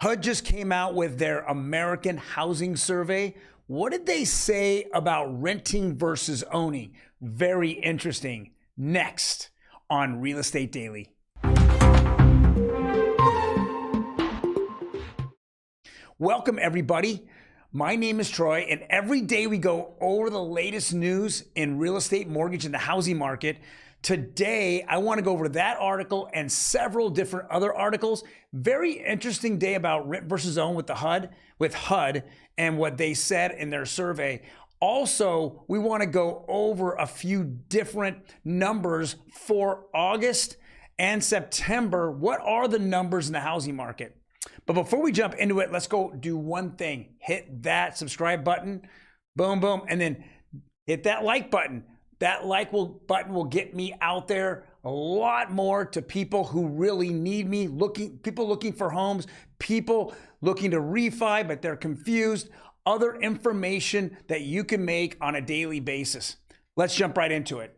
HUD just came out with their American Housing Survey. What did they say about renting versus owning? Very interesting. Next on Real Estate Daily. Welcome, everybody. My name is Troy, and every day we go over the latest news in real estate, mortgage, and the housing market. Today, I want to go over that article and several different other articles. Very interesting day about rent versus own with HUD and what they said in their survey. Also, we want to go over a few different numbers for August and September. What are the numbers in the housing market? But before we jump into it, let's go do one thing. Hit that subscribe button, boom, boom, and then hit that like button. That button will get me out there a lot more to people who really need me, people looking for homes, people looking to refi, but they're confused, other information that you can make on a daily basis. Let's jump right into it.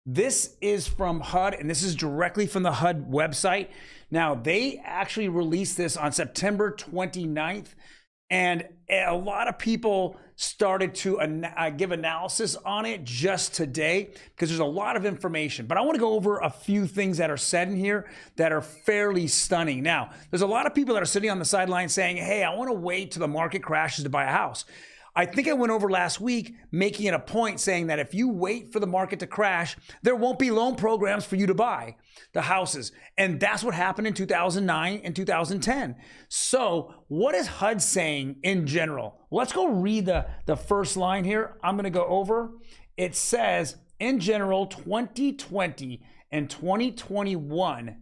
This is from HUD, and this is directly from the HUD website. Now, they actually released this on September 29th, and a lot of people started to give analysis on it just today because there's a lot of information. But I want to go over a few things that are said in here that are fairly stunning. Now, there's a lot of people that are sitting on the sidelines saying, hey, I want to wait till the market crashes to buy a house. I think I went over last week making it a point saying that if you wait for the market to crash, there won't be loan programs for you to buy the houses. And that's what happened in 2009 and 2010. So what is HUD saying in general? Let's go read the first line here. I'm going to go over. It says, in general, 2020 and 2021,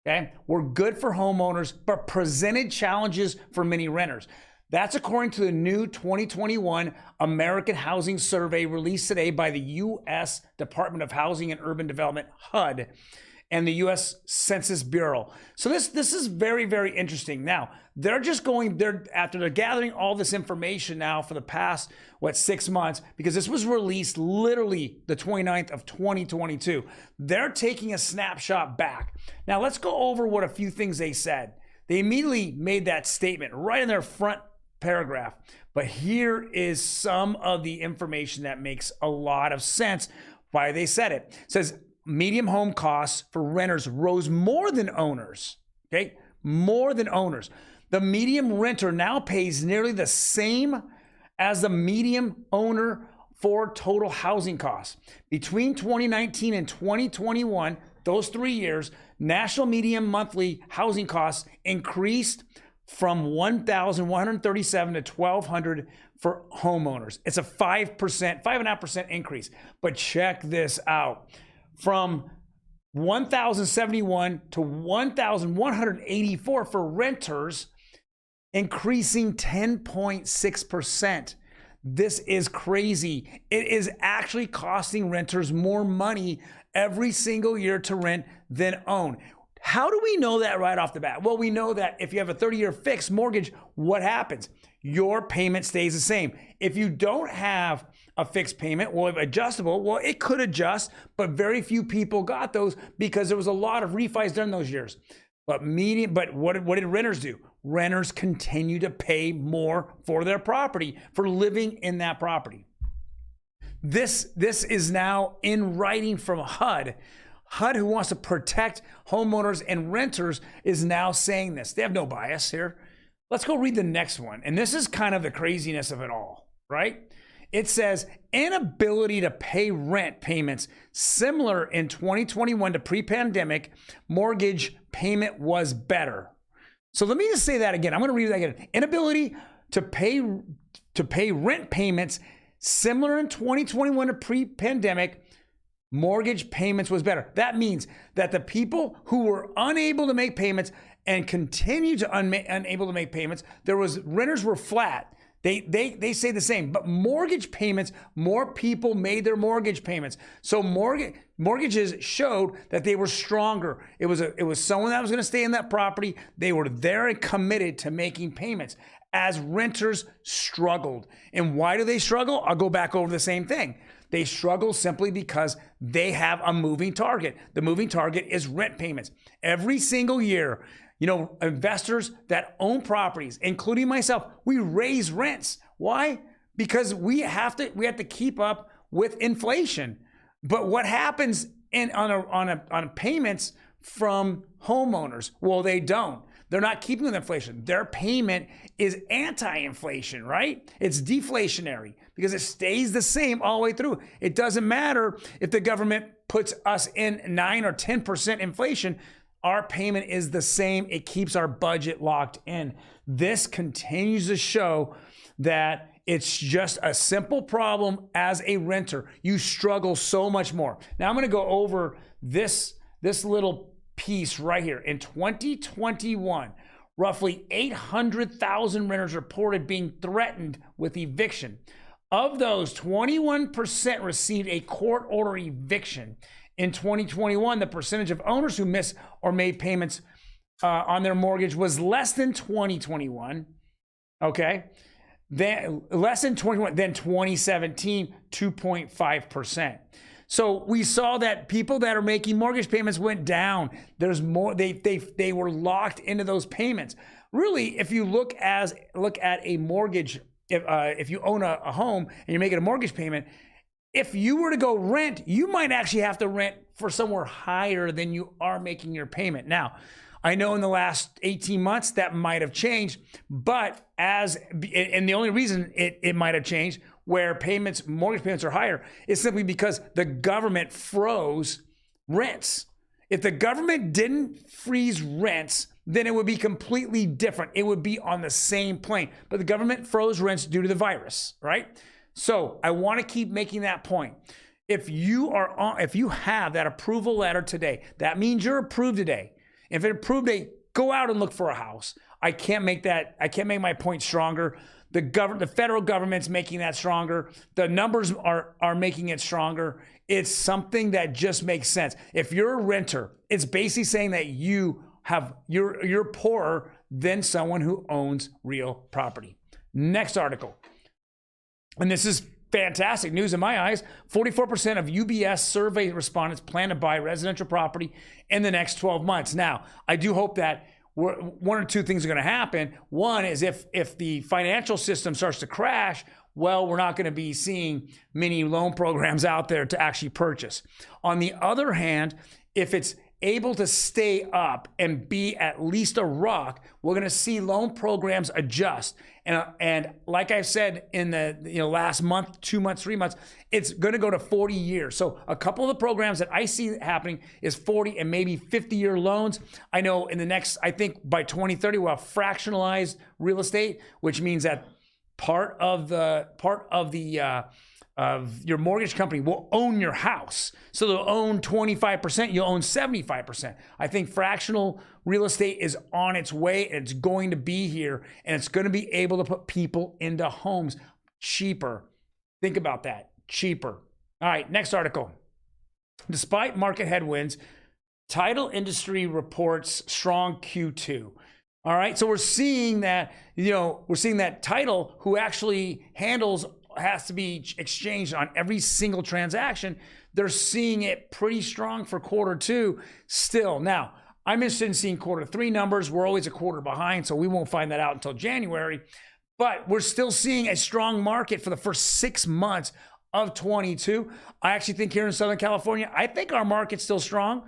okay, were good for homeowners, but presented challenges for many renters. That's according to the new 2021 American Housing Survey released today by the U.S. Department of Housing and Urban Development, HUD, and the U.S. Census Bureau. So this is very, very interesting. Now, after they're gathering all this information now for the past, 6 months, because this was released literally the 29th of 2022. They're taking a snapshot back. Now, let's go over what a few things they said. They immediately made that statement right in their front paragraph. But here is some of the information that makes a lot of sense why they said it. It says median home costs for renters rose more than owners. Okay, more than owners. The median renter now pays nearly the same as the median owner for total housing costs. Between 2019 and 2021, those 3 years, national median monthly housing costs increased from $1,137 to $1,200 for homeowners. It's a 5.5% increase. But check this out. From $1,071 to $1,184 for renters, increasing 10.6%. This is crazy. It is actually costing renters more money every single year to rent than own. How do we know that right off the bat? Well, we know that if you have a 30-year fixed mortgage, what happens? Your payment stays the same. If you don't have a fixed payment, well, adjustable, well, it could adjust, but very few people got those because there was a lot of refis done those years. But what did renters do? Renters continue to pay more for their property, for living in that property. This is now in writing from HUD. HUD, who wants to protect homeowners and renters, is now saying this. They have no bias here. Let's go read the next one. And this is kind of the craziness of it all, right? It says, inability to pay rent payments similar in 2021 to pre-pandemic, mortgage payment was better. So let me just say that again. I'm going to read that again. Inability to pay rent payments similar in 2021 to pre-pandemic, mortgage payments was better. That means that the people who were unable to make payments and continue to unable to make payments, renters were flat. They say the same, but mortgage payments, more people made their mortgage payments. So mortgages showed that they were stronger. It was someone that was going to stay in that property. They were there and committed to making payments as renters struggled. And why do they struggle? I'll go back over the same thing. They struggle simply because they have a moving target. The moving target is rent payments. Every single year, You know, investors that own properties, including myself, we raise rents. Why? Because we have to keep up with inflation. But what happens on payments from homeowners? Well, they don't. They're not keeping with inflation. Their payment is anti-inflation, right? It's deflationary because it stays the same all the way through. It doesn't matter if the government puts us in 9 or 10% inflation. Our payment is the same. It keeps our budget locked in. This continues to show that it's just a simple problem as a renter. You struggle so much more. Now I'm going to go over this little piece right here. In 2021, roughly 800,000 renters reported being threatened with eviction. Of those, 21% received a court order eviction. In 2021, the percentage of owners who missed or made payments on their mortgage was less than 2021. Okay. Then less than 21, then 2017, 2.5%. So we saw that people that are making mortgage payments went down. There's more, they were locked into those payments. Really, if you look at a mortgage, if you own a home and you're making a mortgage payment, if you were to go rent, you might actually have to rent for somewhere higher than you are making your payment. Now, I know in the last 18 months that might have changed, but and the only reason it might have changed where mortgage payments are higher is simply because the government froze rents. If the government didn't freeze rents, then it would be completely different. It would be on the same plane, but the government froze rents due to the virus, right? So I want to keep making that point. If you have that approval letter today, that means you're approved today. If it approved go out and look for a house. I can't make my point stronger. The federal government's making that stronger. The numbers are making it stronger. It's something that just makes sense. If you're a renter, it's basically saying that you're poorer than someone who owns real property. Next article. And this is fantastic news in my eyes. 44% of UBS survey respondents plan to buy residential property in the next 12 months. Now, I do hope that one or two things are going to happen. One is if the financial system starts to crash, well, we're not going to be seeing many loan programs out there to actually purchase. On the other hand, if it's able to stay up and be at least a rock, we're going to see loan programs adjust. And like I've said in the last month, 2 months, 3 months, it's going to go to 40 years. So a couple of the programs that I see happening is 40 and maybe 50-year loans. I know in the next, I think by 2030, we'll have fractionalized real estate, which means that part of your mortgage company will own your house. So they'll own 25%, you'll own 75%. I think fractional real estate is on its way and it's going to be here and it's going to be able to put people into homes cheaper. Think about that, cheaper. All right, next article. Despite market headwinds, title industry reports strong Q2. All right, so we're seeing that, title who actually has to be exchanged on every single transaction. They're seeing it pretty strong for Q2 still. Now, I'm interested in seeing Q3 numbers. We're always a quarter behind, so we won't find that out until January. But we're still seeing a strong market for the first 6 months of 22. I actually think here in Southern California, I think our market's still strong.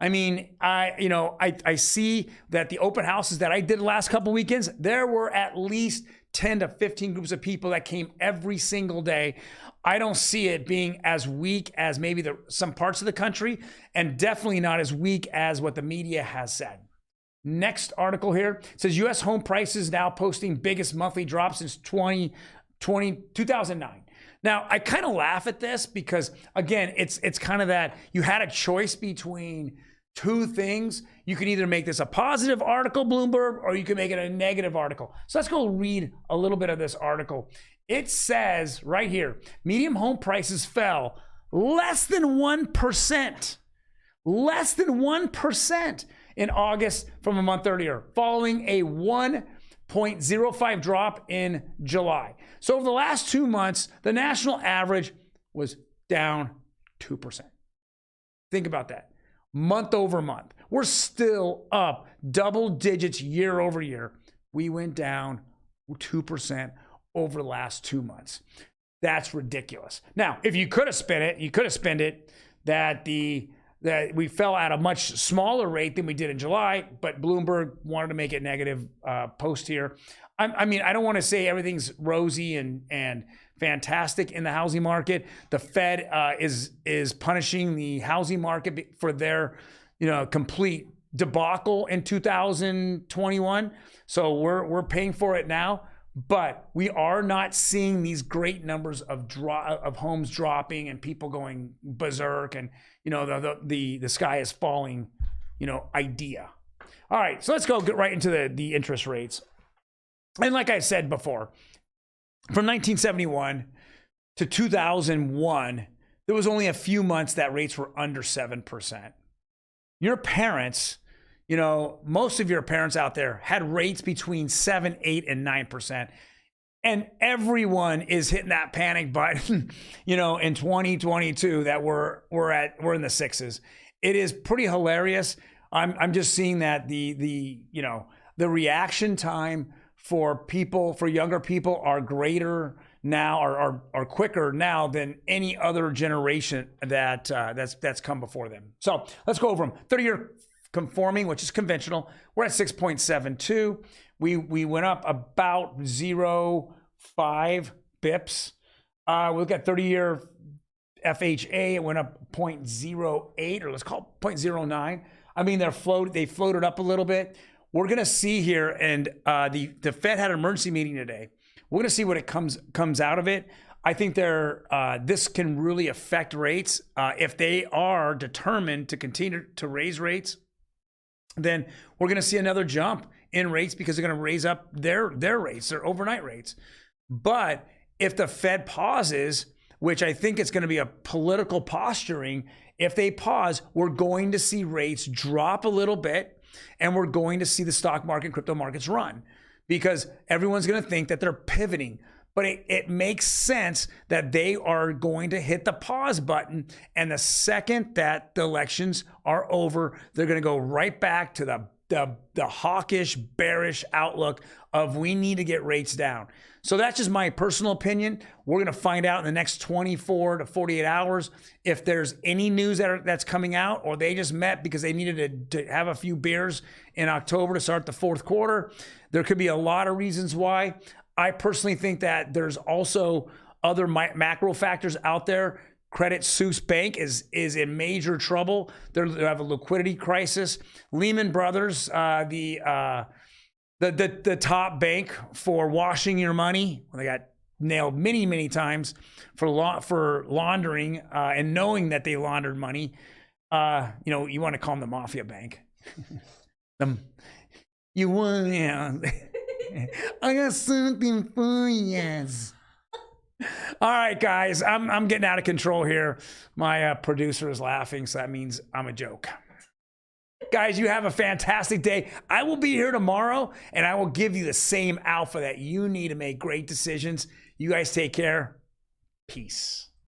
I mean, I see that the open houses that I did the last couple weekends, there were at least 10 to 15 groups of people that came every single day. I don't see it being as weak as maybe some parts of the country, and definitely not as weak as what the media has said. Next article here says U.S. home prices now posting biggest monthly drop since 2009. Now, I kind of laugh at this because, again, it's kind of that you had a choice between two things. You can either make this a positive article, Bloomberg, or you can make it a negative article. So let's go read a little bit of this article. It says right here, median home prices fell less than 1%, in August from a month earlier, following a 1.05 drop in July. So over the last 2 months, the national average was down 2%. Think about that. month over month. We're still up double digits year over year. We went down 2% over the last 2 months. That's ridiculous. Now, if you could have spent it that we fell at a much smaller rate than we did in July, but Bloomberg wanted to make it negative post here. I mean, I don't want to say everything's rosy and fantastic in the housing market. The Fed is punishing the housing market for their complete debacle in 2021. So we're paying for it now. But we are not seeing these great numbers of homes dropping and people going berserk and the sky is falling idea. All right, so let's go get right into the interest rates. And like I said before, from 1971 to 2001, there was only a few months that rates were under 7%. Your parents, most of your parents out there had rates between 7, 8, and 9%. And everyone is hitting that panic button, in 2022 that we're in the sixes. It is pretty hilarious. I'm just seeing that the reaction time for younger people are greater now, are quicker now than any other generation that's come before them. So let's go over them. 30-year conforming, which is conventional, we're at 6.72. We went up about 0.5 bips. We look at 30-year FHA, it went up 0.08, or let's call it 0.09. I mean, they floated up a little bit. We're gonna see here, and the Fed had an emergency meeting today. We're gonna see what it comes out of it. I think this can really affect rates if they are determined to continue to raise rates. Then we're going to see another jump in rates because they're going to raise up their rates, their overnight rates. But if the Fed pauses, which I think it's going to be a political posturing, if they pause, we're going to see rates drop a little bit, and we're going to see the stock market and crypto markets run because everyone's going to think that they're pivoting. But it makes sense that they are going to hit the pause button. And the second that the elections are over, they're going to go right back to the hawkish, bearish outlook of we need to get rates down. So that's just my personal opinion. We're going to find out in the next 24 to 48 hours if there's any news that's coming out, or they just met because they needed to have a few beers in October to start the fourth quarter. There could be a lot of reasons why. I personally think that there's also other macro factors out there. Credit Suisse Bank is in major trouble. They have a liquidity crisis. Lehman Brothers, the top bank for washing your money, they got nailed many times for laundering and knowing that they laundered money. You want to call them the mafia bank. I got something for you. All right, guys, I'm getting out of control here. My producer is laughing, so that means I'm a joke. Guys, you have a fantastic day. I will be here tomorrow, and I will give you the same alpha that you need to make great decisions. You guys take care. Peace.